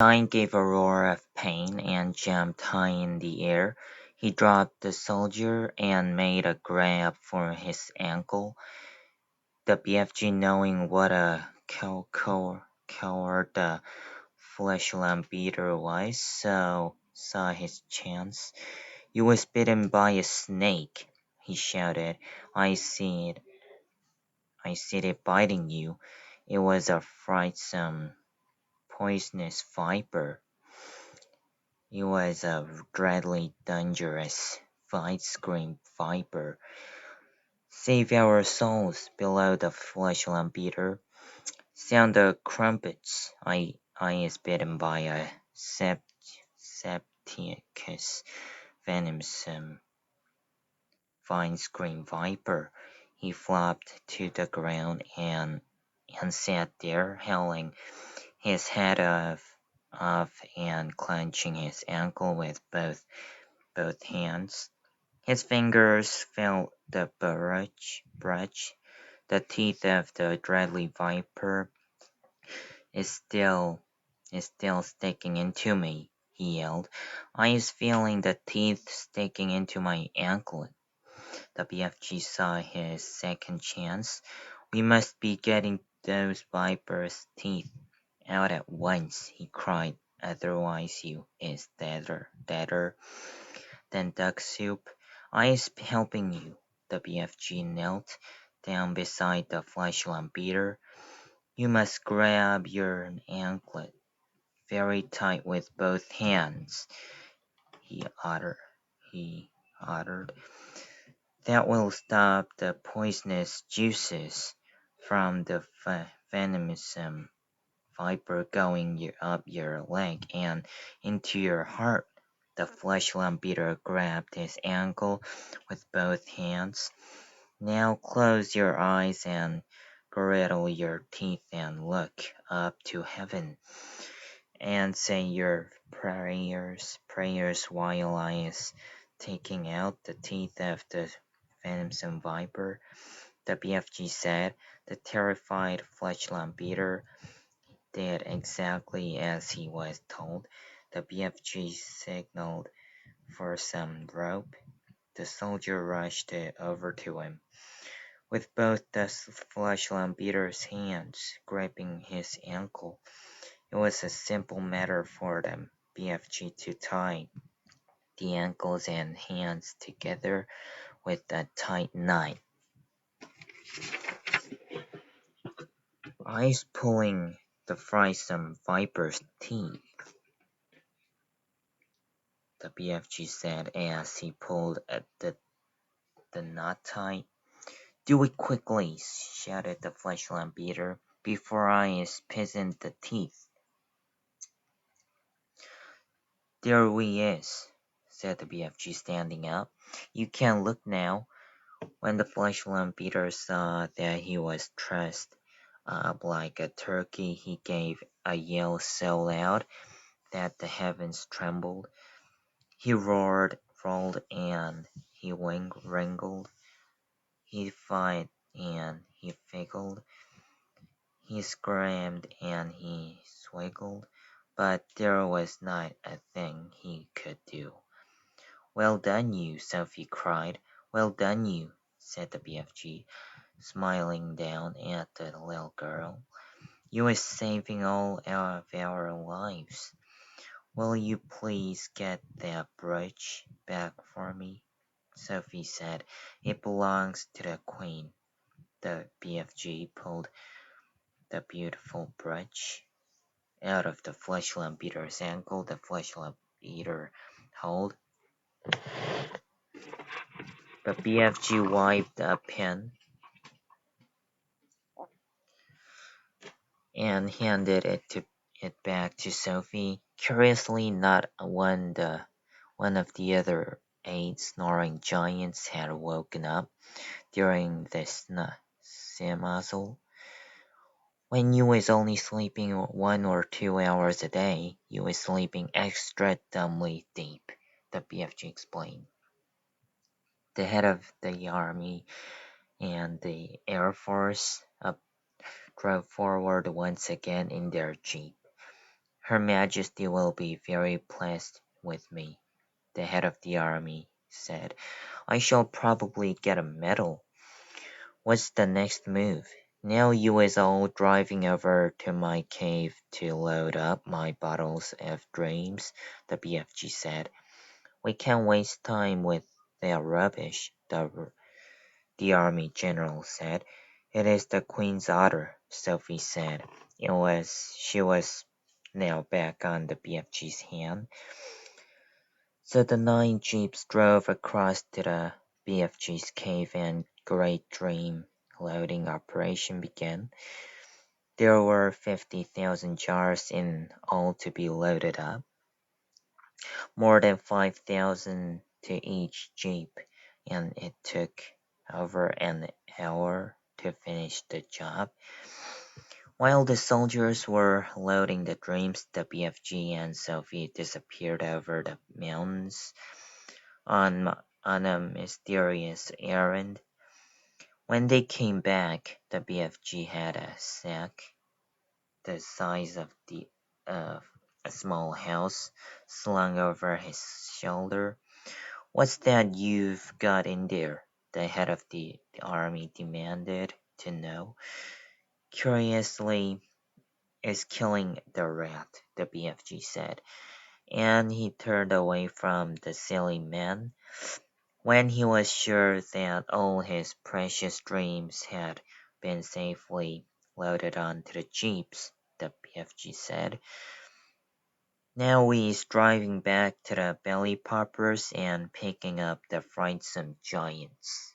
Giant gave a roar of pain and jumped high in the air. He dropped the soldier and made a grab for his ankle. The BFG, knowing what a coward the flesh-lamb beater was, saw his chance. "You was bitten by a snake," he shouted. I see it biting you. It was a frightsome, poisonous viper. It was a deadly dangerous screamed Viper. "Save our souls!" bellowed the flesh-lamb beater. "Sound the trumpets! I is bitten by a septicus venomous vine screamed Viper." He flopped to the ground and sat there, howling his head off and clenching his ankle with both hands. His fingers felt the brush. "The teeth of the deadly viper is still sticking into me," he yelled. "I is feeling the teeth sticking into my anklet." The BFG saw his second chance. "We must be getting those viper's teeth out at once," he cried. "Otherwise you is deader than duck soup. I is helping you." The BFG knelt down beside the flesh-lamb beater. "You must grab your anklet very tight with both hands," he uttered. "That will stop the poisonous juices from the venomous viper going up your leg and into your heart." The flesh-lamb beater grabbed his ankle with both hands. "Now close your eyes and grittle your teeth and look up to heaven, and say your prayers while I is taking out the teeth of the vennomous viper," the BFG said. The terrified flesh-lamb beater did exactly as he was told. The BFG signaled for some rope. The soldier rushed over to him, with both the flesh-lamb beater's hands gripping his ankle. It was a simple matter for the BFG to tie the ankles and hands together with a tight knot. "I's pulling the frightsome viper's teeth," the BFG said as he pulled at the knot tight. "Do it quickly," shouted the flesh-lamb beater, "before I is pissing the teeth." "There we is," said the BFG, standing up. "You can look now." When the flesh-lamb beater saw that he was trussed up like a turkey, he gave a yell so loud that the heavens trembled. He roared, and he wriggled. He fight and he figgled. He screamed and he swiggled, but there was not a thing he could do. "Well done you," Sophie cried. "Well done you," said the BFG, smiling down at the little girl. "You is saving all of our lives. Will you please get that brooch back for me?" Sophie said. "It belongs to the Queen." The BFG pulled the beautiful brooch out of the flesh-lamb beater's ankle. The flesh-lamb beater howled. The BFG wiped a pen and handed it back to Sophie. Curiously, not one of the other 8 snoring giants had woken up during this semazzle. "When you is only sleeping 1 or 2 hours a day, you is sleeping extra dumbly deep," the BFG explained. The head of the Army and the Air Force drove forward once again in their jeep. Her Majesty will be very pleased with me, the head of the army said. I shall probably get a medal. What's the next move? Now you is all driving over to my cave to load up my bottles of dreams, the BFG said. We can't waste time with their rubbish, the army general said. It is the Queen's order, Sophie said. She was now back on the BFG's hand. So the 9 jeeps drove across to the BFG's cave and Great Dream loading operation began. There were 50,000 jars in all to be loaded up, more than 5,000 to each jeep, and it took over an hour to finish the job. While the soldiers were loading the dreams, the BFG and Sophie disappeared over the mountains on a mysterious errand. When they came back, the BFG had a sack the size of a small house slung over his shoulder. What's that you've got in there? The head of the army demanded to know. Curiously, is killing the rat, the BFG said, and he turned away from the silly man. When he was sure that all his precious dreams had been safely loaded onto the jeeps, the BFG said. Now he's driving back to the belly poppers and picking up the frightsome giants.